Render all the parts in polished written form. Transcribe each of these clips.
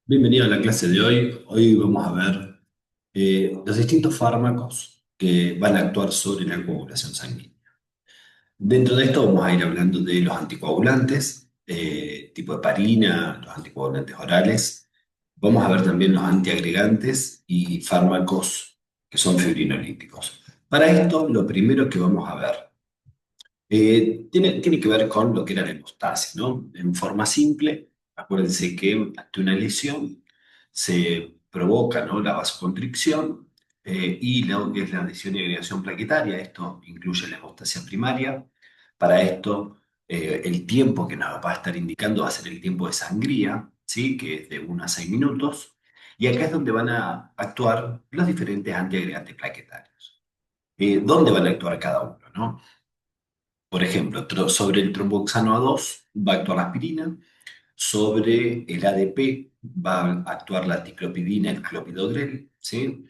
Bienvenido a la clase de hoy. Hoy vamos a ver los distintos fármacos que van a actuar sobre la coagulación sanguínea. Dentro de esto vamos a ir hablando de los anticoagulantes, tipo heparina, los anticoagulantes orales. Vamos a ver también los antiagregantes y fármacos que son fibrinolíticos. Para esto, lo primero que vamos a ver tiene que ver con lo que era la hemostasis, ¿no? En forma simple, acuérdense que ante una lesión se provoca, ¿no?, la vasoconstricción y lo que es la adhesión y agregación plaquetaria. Esto incluye la hemostasia primaria. Para esto, el tiempo que nos va a estar indicando va a ser el tiempo de sangría, ¿sí?, que es de 1 a 6 minutos. Y acá es donde van a actuar los diferentes antiagregantes plaquetarios. ¿Dónde van a actuar cada uno, no? Por ejemplo, sobre el tromboxano A2 va a actuar la aspirina, sobre el ADP va a actuar la ticlopidina, el clopidogrel, ¿sí?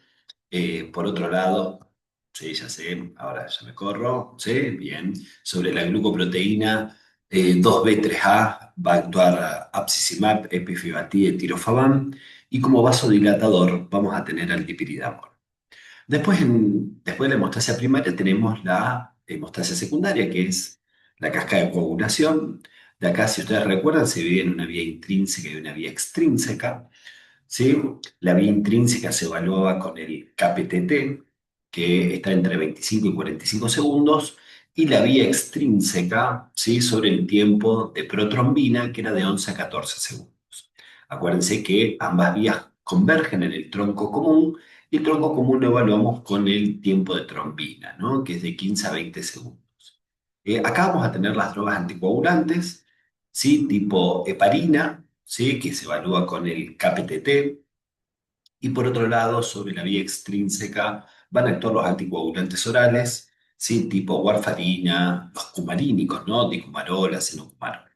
Por otro lado, sí, ya sé, ahora ya me corro, ¿sí? Bien. Sobre la glucoproteína 2B3A va a actuar apsizimab, epifibatide, tirofaban, y como vasodilatador vamos a tener al dipiridamol. Después de la hemostasia primaria tenemos la hemostasia secundaria, que es la cascada de coagulación. De acá, si ustedes recuerdan, se divide en una vía intrínseca y una vía extrínseca, ¿sí? La vía intrínseca se evaluaba con el KPTT, que está entre 25 y 45 segundos, y la vía extrínseca, ¿sí?, sobre el tiempo de protrombina, que era de 11 a 14 segundos. Acuérdense que ambas vías convergen en el tronco común, y el tronco común lo evaluamos con el tiempo de trombina, ¿no?, que es de 15 a 20 segundos. Acá vamos a tener las drogas anticoagulantes, ¿sí?, tipo heparina, ¿sí?, que se evalúa con el KPTT. Y por otro lado, sobre la vía extrínseca van a actuar los anticoagulantes orales, ¿sí?, tipo warfarina, los cumarínicos, ¿no?, dicumarola, cenocumarola.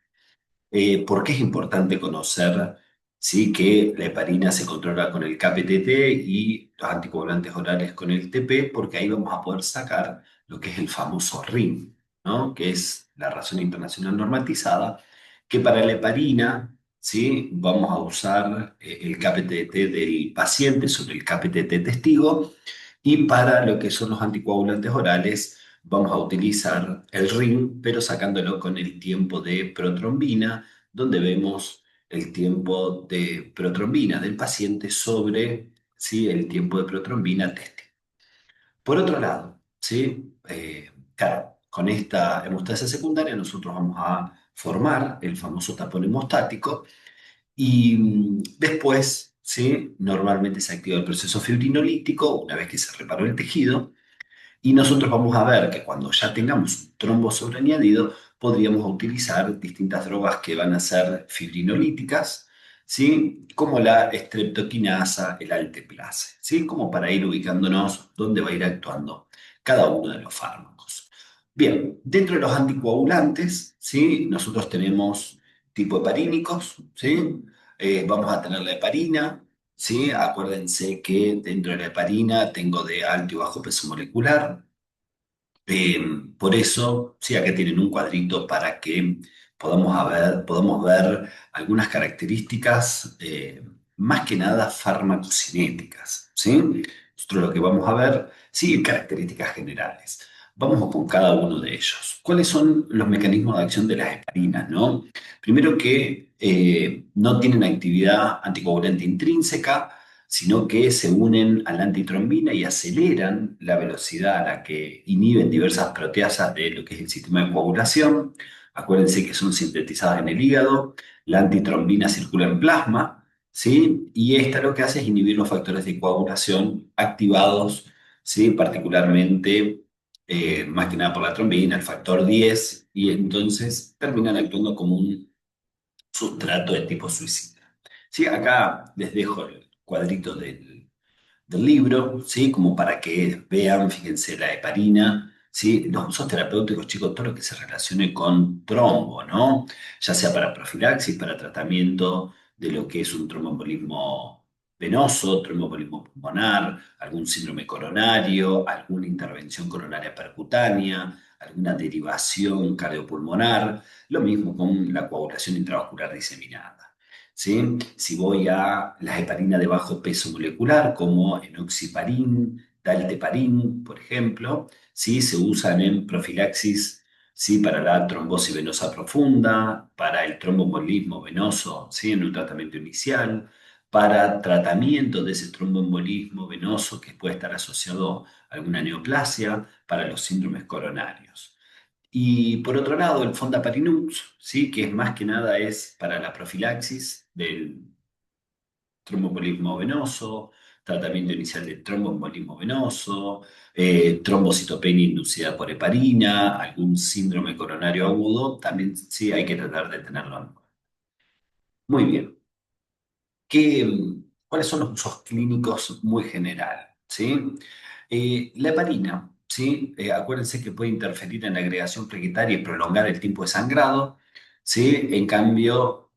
¿Por qué es importante conocer, sí, que la heparina se controla con el KPTT y los anticoagulantes orales con el TP? Porque ahí vamos a poder sacar lo que es el famoso RIN, ¿no?, que es la razón internacional normatizada, que para la heparina, ¿sí?, vamos a usar el KPTT del paciente sobre el KPTT testigo, y para lo que son los anticoagulantes orales vamos a utilizar el ring, pero sacándolo con el tiempo de protrombina, donde vemos el tiempo de protrombina del paciente sobre, ¿sí?, el tiempo de protrombina teste. Por otro lado, ¿sí?, claro, con esta hemostasia secundaria nosotros vamos a formar el famoso tapón hemostático y después, ¿sí?, normalmente se activa el proceso fibrinolítico una vez que se reparó el tejido, y nosotros vamos a ver que cuando ya tengamos un trombo sobreañadido, podríamos utilizar distintas drogas que van a ser fibrinolíticas, ¿sí?, como la streptokinasa, el alteplase, ¿sí?, como para ir ubicándonos dónde va a ir actuando cada uno de los fármacos. Bien, dentro de los anticoagulantes, ¿sí?, nosotros tenemos tipo heparínicos, ¿sí? Vamos a tener la heparina, ¿sí? Acuérdense que dentro de la heparina tengo de alto y bajo peso molecular. Eh, por eso, sí, acá tienen un cuadrito para que podamos ver algunas características, más que nada farmacocinéticas, ¿sí? Nosotros lo que vamos a ver, sí, características generales. Vamos con cada uno de ellos. ¿Cuáles son los mecanismos de acción de las heparinas, no? Primero que no tienen actividad anticoagulante intrínseca, sino que se unen a la antitrombina y aceleran la velocidad a la que inhiben diversas proteasas de lo que es el sistema de coagulación. Acuérdense que son sintetizadas en el hígado, la antitrombina circula en plasma, ¿sí? Y esta lo que hace es inhibir los factores de coagulación activados, ¿sí?, particularmente, más que nada por la trombina, el factor 10, y entonces terminan actuando como un sustrato de tipo suicida. Sí, acá les dejo el cuadrito del libro, ¿sí?, como para que vean, fíjense, la heparina, ¿sí?, los usos terapéuticos, chicos, todo lo que se relacione con trombo, ¿no? Ya sea para profilaxis, para tratamiento de lo que es un tromboembolismo venoso, tromboembolismo pulmonar, algún síndrome coronario, alguna intervención coronaria percutánea, alguna derivación cardiopulmonar, lo mismo con la coagulación intravascular diseminada. ¿sí? Si voy a las heparinas de bajo peso molecular, como enoxaparin, dalteparin, por ejemplo, ¿sí? Se usan en profilaxis, ¿sí? Para la trombosis venosa profunda, para el tromboembolismo venoso, ¿sí? En un tratamiento inicial, para tratamiento de ese tromboembolismo venoso que puede estar asociado a alguna neoplasia, para los síndromes coronarios. Y por otro lado, el Fondaparinux, ¿sí? Que es más que nada es para la profilaxis del tromboembolismo venoso, tratamiento inicial del tromboembolismo venoso, trombocitopenia inducida por heparina, algún síndrome coronario agudo, también sí hay que tratar de tenerlo en cuenta. Muy bien. ¿Qué, cuáles son los usos clínicos muy generales? ¿Sí? La heparina, ¿sí? Acuérdense que puede interferir en la agregación plaquetaria y prolongar el tiempo de sangrado, ¿sí? En cambio,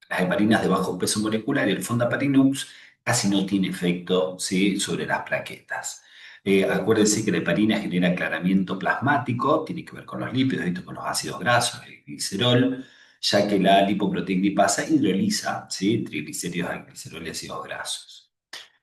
las heparinas de bajo peso molecular y el Fondaparinux casi no tiene efecto, ¿sí? Sobre las plaquetas. Acuérdense que la heparina genera aclaramiento plasmático, tiene que ver con los lípidos, esto con los ácidos grasos, el glicerol, ya que la lipoproteinlipasa hidroliza, ¿sí? Triglicéridos al glicerol y ácidos grasos.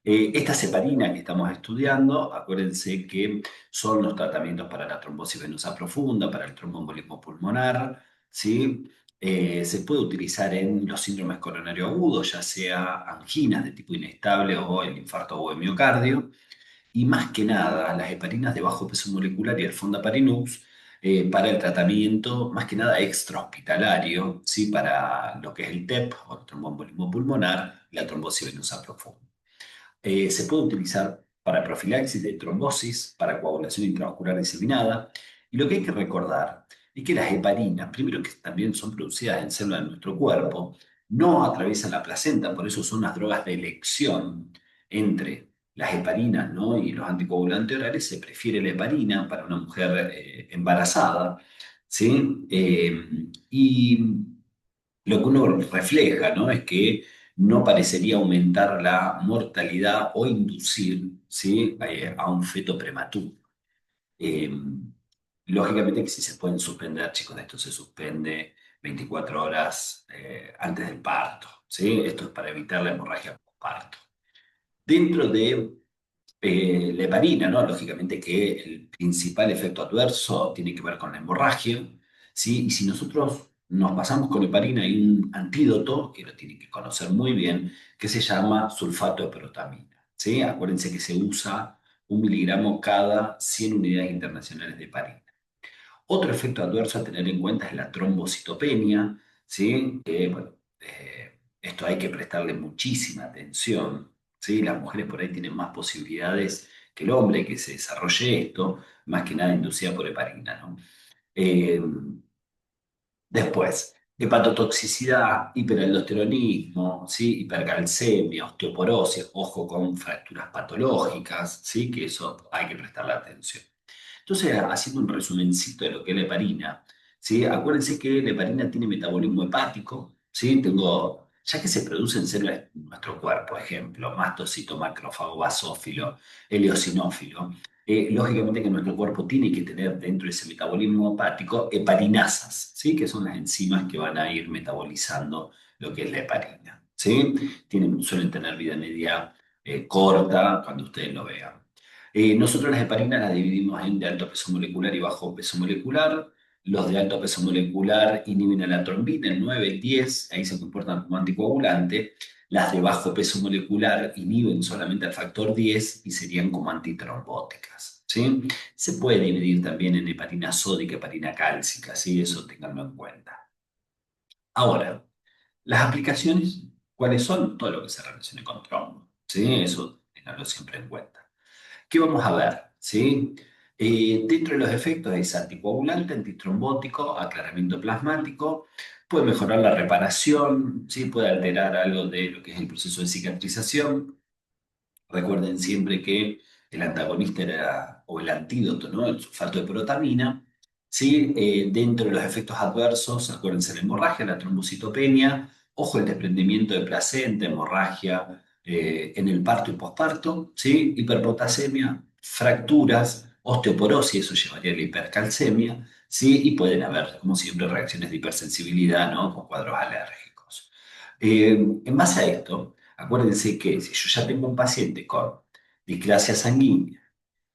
Estas heparinas que estamos estudiando, acuérdense que son los tratamientos para la trombosis venosa profunda, para el tromboembolismo pulmonar, ¿sí? Se puede utilizar en los síndromes coronarios agudos, ya sea anginas de tipo inestable o el infarto agudo de miocardio. Y más que nada, las heparinas de bajo peso molecular y el Fondaparinux para el tratamiento, más que nada extrahospitalario, ¿sí? Para lo que es el TEP o el tromboembolismo pulmonar y la trombosis venosa profunda. Se puede utilizar para profilaxis de trombosis, para coagulación intravascular diseminada. Y lo que hay que recordar es que las heparinas, primero que también son producidas en células de nuestro cuerpo, no atraviesan la placenta, por eso son unas drogas de elección entre las heparinas, ¿no? Y los anticoagulantes orales. Se prefiere la heparina para una mujer embarazada, ¿sí? Y lo que uno refleja, ¿no? Es que no parecería aumentar la mortalidad o inducir, ¿sí? A un feto prematuro. Eh, Lógicamente que si se pueden suspender, chicos, esto se suspende 24 horas antes del parto, ¿sí? Esto es para evitar la hemorragia postparto. Dentro de la heparina, ¿no? Lógicamente que el principal efecto adverso tiene que ver con la hemorragia, ¿sí? Y si nosotros nos pasamos con heparina, hay un antídoto que lo tienen que conocer muy bien, que se llama sulfato de protamina, ¿sí? Acuérdense que se usa 1 miligramo cada 100 unidades internacionales de heparina. Otro efecto adverso a tener en cuenta es la trombocitopenia, ¿sí? Que, bueno, esto hay que prestarle muchísima atención, ¿sí? Las mujeres por ahí tienen más posibilidades que el hombre que se desarrolle esto, más que nada inducida por heparina, ¿no? Eh, Después, hepatotoxicidad, hiperaldosteronismo, ¿sí? Hipercalcemia, osteoporosis, ojo con fracturas patológicas, ¿sí? Que eso hay que prestarle atención. Entonces, haciendo un resumencito de lo que es la heparina, ¿sí? Acuérdense que la heparina tiene metabolismo hepático, ¿sí? Ya que se produce en células de nuestro cuerpo, ejemplo, mastocito, macrófago, basófilo, eosinófilo, lógicamente que nuestro cuerpo tiene que tener dentro de ese metabolismo hepático heparinasas, ¿sí? Que son las enzimas que van a ir metabolizando lo que es la heparina, ¿sí? Suelen tener vida media corta cuando ustedes lo vean. Nosotros las heparinas las dividimos en de alto peso molecular y bajo peso molecular. Los de alto peso molecular inhiben a la trombina, el 9, el 10, ahí se comportan como anticoagulante. Las de bajo peso molecular inhiben solamente al factor 10 y serían como antitrombóticas, ¿sí? Se puede dividir también en heparina sódica y heparina cálcica, ¿sí? Eso tenganlo en cuenta. Ahora, las aplicaciones, ¿cuáles son? Todo lo que se relacione con trombo, ¿sí? Eso tenganlo siempre en cuenta. ¿Qué vamos a ver? ¿Sí? Dentro de los efectos es anticoagulante, antitrombótico, aclaramiento plasmático, puede mejorar la reparación, ¿sí? Puede alterar algo de lo que es el proceso de cicatrización. Recuerden siempre que el antagonista era, o el antídoto, ¿no? El sulfato de protamina. ¿Sí? Dentro de los efectos adversos, acuérdense la hemorragia, la trombocitopenia, ojo el desprendimiento de placenta, hemorragia en el parto y posparto, ¿sí? Hiperpotasemia, fracturas, osteoporosis, eso llevaría a la hipercalcemia, ¿sí? Y pueden haber, como siempre, reacciones de hipersensibilidad, ¿no? Con cuadros alérgicos. En base a esto, acuérdense que si yo ya tengo un paciente con displasia sanguínea,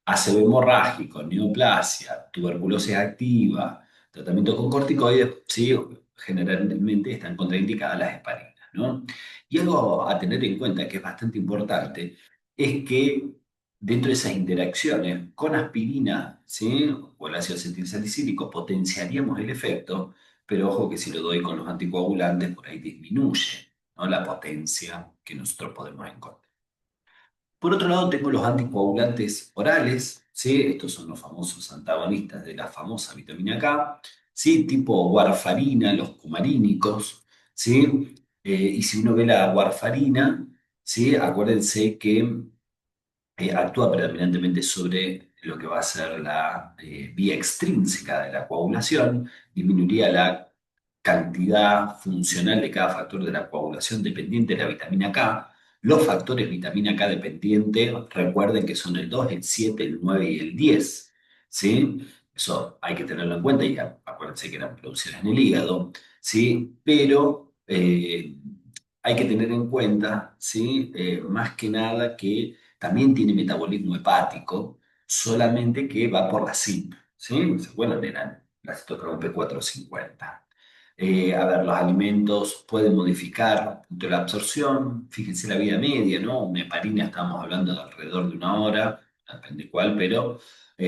ACV hemorrágico, neoplasia, tuberculosis activa, tratamiento con corticoides, sí, generalmente están contraindicadas las heparinas, ¿no? Y algo a tener en cuenta que es bastante importante es que dentro de esas interacciones con aspirina, ¿sí? O el ácido acetilsalicílico potenciaríamos el efecto, pero ojo que si lo doy con los anticoagulantes, por ahí disminuye, ¿no? La potencia que nosotros podemos encontrar. Por otro lado, tengo los anticoagulantes orales, ¿sí? Estos son los famosos antagonistas de la famosa vitamina K, ¿sí? Tipo warfarina, los cumarínicos, ¿sí? Y si uno ve la warfarina, ¿sí? Acuérdense que actúa predominantemente sobre lo que va a ser la vía extrínseca de la coagulación, disminuiría la cantidad funcional de cada factor de la coagulación dependiente de la vitamina K. Los factores vitamina K dependiente, recuerden que son el 2, el 7, el 9 y el 10, ¿sí? Eso hay que tenerlo en cuenta y acuérdense que eran producidas en el hígado, ¿sí? Pero hay que tener en cuenta, ¿sí? Más que nada que también tiene metabolismo hepático, solamente que va por la CYP, ¿sí? ¿Se acuerdan? Eran la citocromo P450. A ver, los alimentos pueden modificar punto la absorción. Fíjense la vida media, ¿no? Una heparina estamos hablando de alrededor de una hora, depende cuál, pero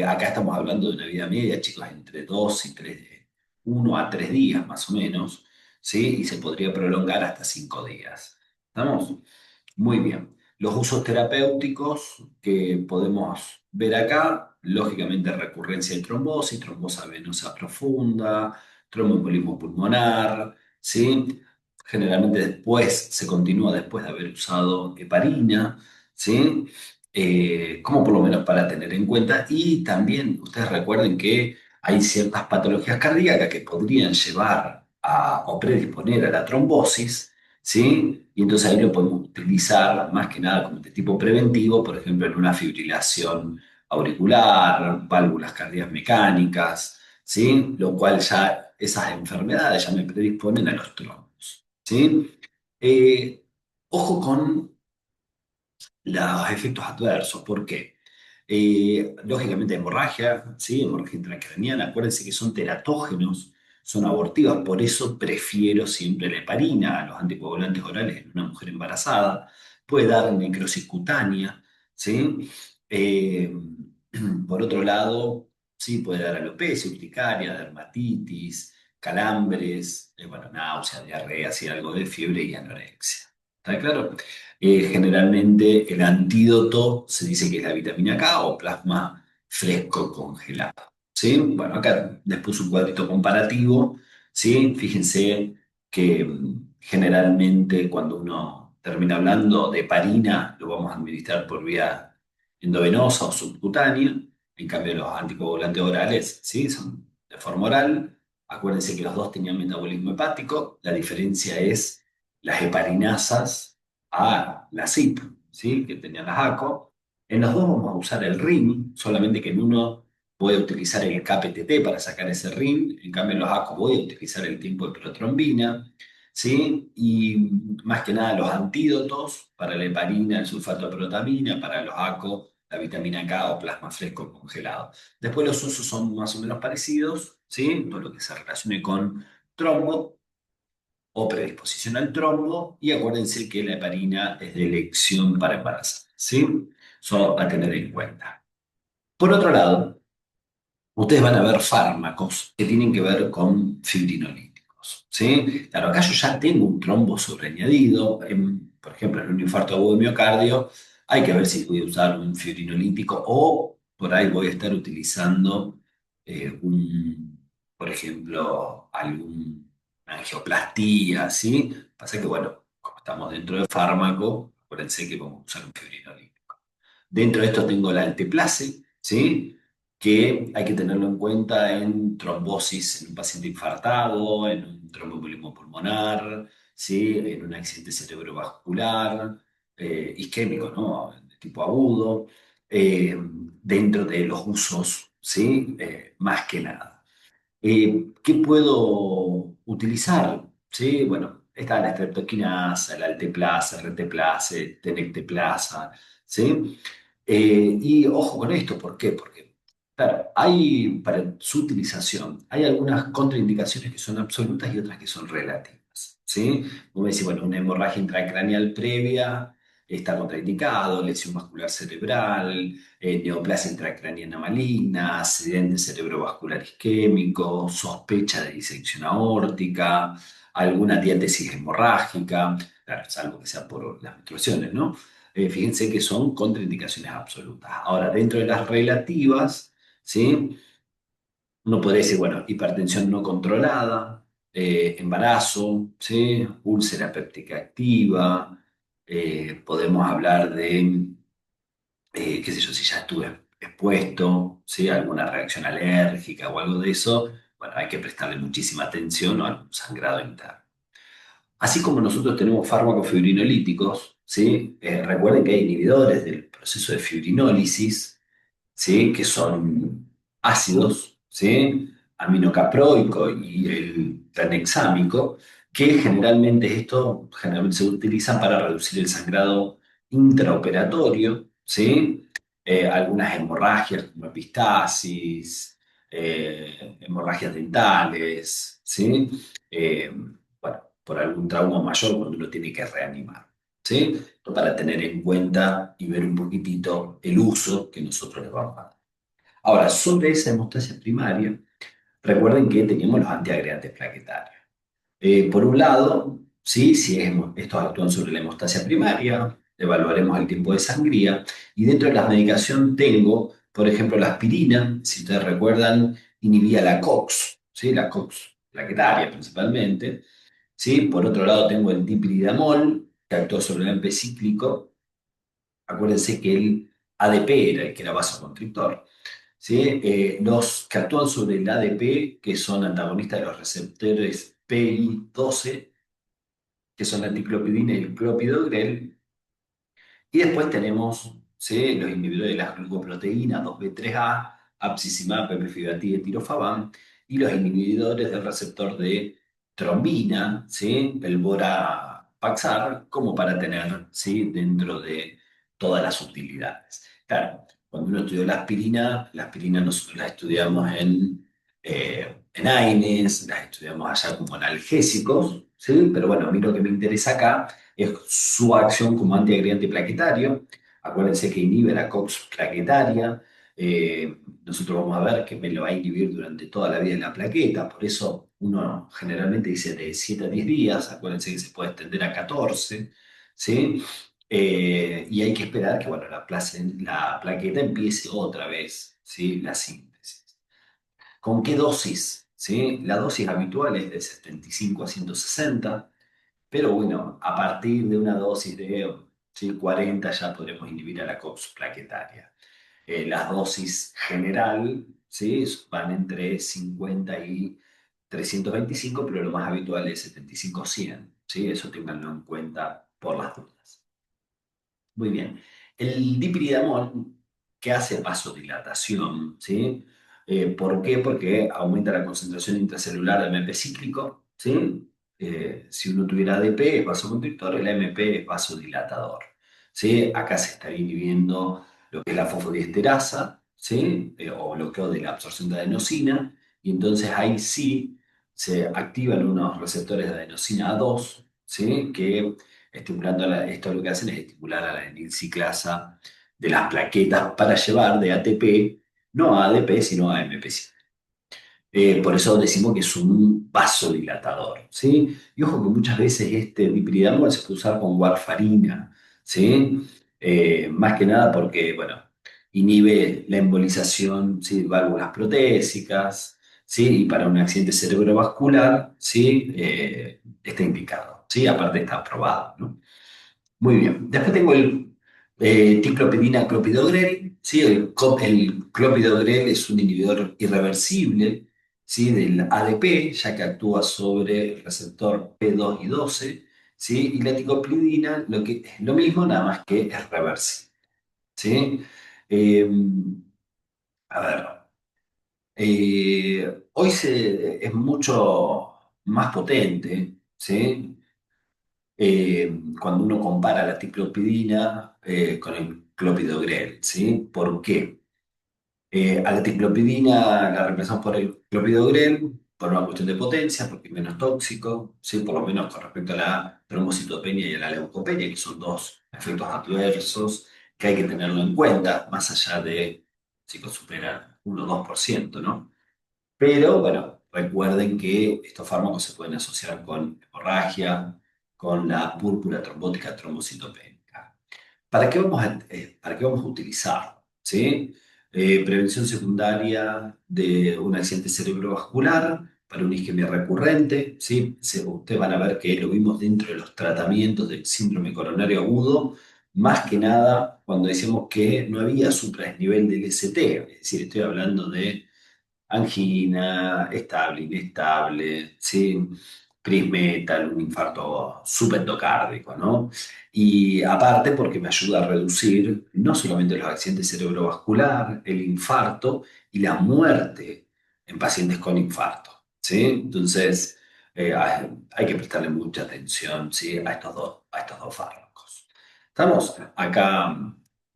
acá estamos hablando de una vida media, chicos, entre 2 y 3, 1 a 3 días más o menos, ¿sí? Y se podría prolongar hasta 5 días. ¿Estamos? Muy bien. Los usos terapéuticos que podemos ver acá, lógicamente recurrencia de trombosis, trombosa venosa profunda, tromboembolismo pulmonar, ¿sí? Generalmente después se continúa después de haber usado heparina, ¿sí? Como por lo menos para tener en cuenta. Y también ustedes recuerden que hay ciertas patologías cardíacas que podrían llevar a, o predisponer a la trombosis, ¿sí? Y entonces ahí lo podemos utilizar más que nada como de tipo preventivo, por ejemplo, en una fibrilación auricular, válvulas cardíacas mecánicas, ¿sí? Lo cual ya esas enfermedades ya me predisponen a los trombos, ¿sí? Eh, Ojo con los efectos adversos. ¿Por qué? Lógicamente, hemorragia, ¿sí? Hemorragia intracraniana. Acuérdense que son teratógenos, son abortivos. Por eso prefiero siempre la heparina a los anticoagulantes orales en una mujer embarazada. Puede dar necrosis cutánea, ¿sí? Eh, por otro lado, sí, puede dar alopecia, urticaria, dermatitis, calambres, bueno, náusea, diarrea, sí, algo de fiebre y anorexia. ¿Está claro? Generalmente el antídoto se dice que es la vitamina K o plasma fresco congelado. ¿Sí? Bueno, acá les puse un cuadrito comparativo. ¿Sí? Fíjense que generalmente cuando uno termina hablando de heparina, lo vamos a administrar por vía endovenosa o subcutánea. En cambio, los anticoagulantes orales, ¿sí? Son de forma oral. Acuérdense que los dos tenían metabolismo hepático. La diferencia es las heparinasas a la CYP, ¿sí? Que tenían las ACO. En los dos vamos a usar el RIM, solamente que en uno voy a utilizar el KPTT para sacar ese RIM, en cambio en los ACO voy a utilizar el tiempo de protrombina, ¿sí? Y más que nada los antídotos para la heparina, el sulfato de protamina, para los ACO, la vitamina K o plasma fresco congelado. Después los usos son más o menos parecidos, ¿sí? Todo lo que se relacione con trombo, o predisposición al trombo, y acuérdense que la heparina es de elección para embarazar, ¿sí? Eso a tener en cuenta. Por otro lado, ustedes van a ver fármacos que tienen que ver con fibrinolíticos, ¿sí? Claro, acá yo ya tengo un trombo sobreañadido, por ejemplo, en un infarto agudo de miocardio, hay que ver si voy a usar un fibrinolítico o por ahí voy a estar utilizando por ejemplo, algún angioplastía, ¿sí? Pasa que, bueno, como estamos dentro del fármaco, acuérdense que vamos a usar un fibrinolítico. Dentro de esto tengo la alteplase, ¿sí? Que hay que tenerlo en cuenta en trombosis en un paciente infartado, en un tromboembolismo pulmonar, ¿sí? En un accidente cerebrovascular, isquémico, ¿no? De tipo agudo, dentro de los usos, ¿sí? Más que nada. ¿Qué puedo utilizar? ¿Sí? Bueno, está la streptokinasa, la alteplasa, reteplase, tenecteplasa, ¿sí? Y ojo con esto, ¿por qué? Porque, claro, hay para su utilización, hay algunas contraindicaciones que son absolutas y otras que son relativas, ¿sí? Como decir, bueno, una hemorragia intracraneal previa está contraindicado, lesión vascular cerebral, neoplasia intracraniana maligna, accidente cerebrovascular isquémico, sospecha de disección aórtica, alguna diátesis hemorrágica, claro, salvo que sea por las menstruaciones, ¿no? Fíjense que son contraindicaciones absolutas. Ahora, dentro de las relativas, ¿sí? Uno podría decir, bueno, hipertensión no controlada, embarazo, ¿sí? Úlcera péptica activa, podemos hablar de, qué sé yo, si ya estuve expuesto, ¿sí? Alguna reacción alérgica o algo de eso, bueno, hay que prestarle muchísima atención al sangrado interno. Así como nosotros tenemos fármacos fibrinolíticos, ¿sí? Recuerden que hay inhibidores del proceso de fibrinólisis, ¿sí? Que son ácidos, ¿sí? Aminocaproico y el tranexámico, que generalmente se utilizan para reducir el sangrado intraoperatorio, ¿sí? Algunas hemorragias como epistasis, hemorragias dentales, ¿sí? Eh, bueno, por algún trauma mayor cuando uno tiene que reanimar, ¿sí? Esto para tener en cuenta y ver un poquitito el uso que nosotros le vamos a dar. Ahora, sobre esa hemostasia primaria, recuerden que teníamos los antiagregantes plaquetarios. Por un lado, ¿sí? Si estos actúan sobre la hemostasia primaria, evaluaremos el tiempo de sangría. Y dentro de la medicación tengo, por ejemplo, la aspirina, si ustedes recuerdan, inhibía la COX, ¿sí? La COX plaquetaria principalmente. ¿Sí? Por otro lado, tengo el dipiridamol, que actúa sobre el AMP cíclico. Acuérdense que el ADP era el que era vasoconstrictor. ¿Sí? Los que actúan sobre el ADP, que son antagonistas de los receptores PI12, que son la ticlopidina y el clopidogrel. Y después tenemos, ¿sí? Los inhibidores de las glucoproteínas 2B3A, apsisimab, pemefibratil y tirofaban, y los inhibidores del receptor de trombina, ¿sí? El borapaxar, como para tener, ¿sí? Dentro de todas las utilidades. Claro, cuando uno estudió la aspirina nosotros la estudiamos en AINES, las estudiamos allá como analgésicos, ¿sí? Pero bueno, a mí lo que me interesa acá es su acción como antiagregante plaquetario. Acuérdense que inhibe la COX plaquetaria. Nosotros vamos a ver que me lo va a inhibir durante toda la vida de la plaqueta, por eso uno generalmente dice de 7 a 10 días, acuérdense que se puede extender a 14, ¿sí? Y hay que esperar que bueno, la plaqueta empiece otra vez, ¿sí? La síntesis. ¿Con qué dosis? ¿Sí? La dosis habitual es de 75 a 160. Pero bueno, a partir de una dosis de, ¿sí? 40 ya podremos inhibir a la COX plaquetaria. Las dosis general, ¿sí? Van entre 50 y 325, pero lo más habitual es 75 a 100, ¿sí? Eso ténganlo en cuenta por las dudas. Muy bien. El dipiridamol, que hace vasodilatación, ¿sí? ¿Por qué? Porque aumenta la concentración intracelular de AMP cíclico, ¿sí? Si uno tuviera ADP es vasoconstrictor, el AMP es vasodilatador, ¿sí? Acá se está inhibiendo lo que es la fosfodiesterasa, ¿sí? O bloqueo de la absorción de adenosina, y entonces ahí sí se activan unos receptores de adenosina A2, ¿sí? Que esto lo que hacen es estimular a la enilciclasa de las plaquetas para llevar de ATP, no a ADP, sino a AMP. Por eso decimos que es un vasodilatador, ¿sí? Y ojo que muchas veces este dipiridamol se puede usar con warfarina, ¿sí? Más que nada porque, bueno, inhibe la embolización, ¿sí? De válvulas protésicas, ¿sí? Y para un accidente cerebrovascular, ¿sí? Está indicado, ¿sí? Aparte está aprobado, ¿no? Muy bien. Después tengo el ticlopidina clopidogrel. ¿Sí? El clopidogrel es un inhibidor irreversible, ¿sí? Del ADP, ya que actúa sobre el receptor P2 y 12. ¿Sí? Y la ticlopidina es lo mismo, nada más que es reversible. ¿Sí? Eh, a ver, hoy es mucho más potente, ¿sí? cuando uno compara la tiplopidina con el clopidogrel, ¿sí? ¿Por qué? A la tiplopidina la reemplazamos por el clopidogrel por una cuestión de potencia, porque es menos tóxico, ¿sí? Por lo menos con respecto a la trombocitopenia y a la leucopenia, que son dos efectos adversos que hay que tenerlo en cuenta, más allá de si superan 1 o 2%, ¿no? Pero bueno, recuerden que estos fármacos se pueden asociar con hemorragia, con la púrpura trombótica trombocitopénica. ¿Para qué vamos a utilizarlo? ¿Sí? Prevención secundaria de un accidente cerebrovascular para una isquemia recurrente. ¿Sí? Ustedes van a ver que lo vimos dentro de los tratamientos del síndrome coronario agudo, más que nada cuando decíamos que no había supranivel del ST, es decir, estoy hablando de angina, estable, inestable, ¿sí? Metal, un infarto subendocárdico, ¿no? Y aparte porque me ayuda a reducir no solamente los accidentes cerebrovascular, el infarto y la muerte en pacientes con infarto, ¿sí? Entonces, hay que prestarle mucha atención, ¿sí? A estos dos fármacos. Estamos acá,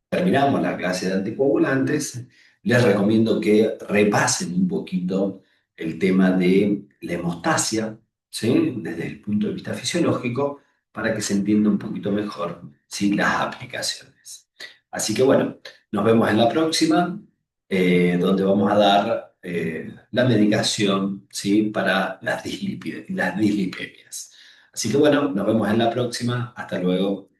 terminamos la clase de anticoagulantes. Les recomiendo que repasen un poquito el tema de la hemostasia, ¿sí? Desde el punto de vista fisiológico, para que se entienda un poquito mejor, ¿sí? Las aplicaciones. Así que bueno, nos vemos en la próxima, donde vamos a dar la medicación, ¿sí? Para las dislipemias. Así que bueno, nos vemos en la próxima. Hasta luego.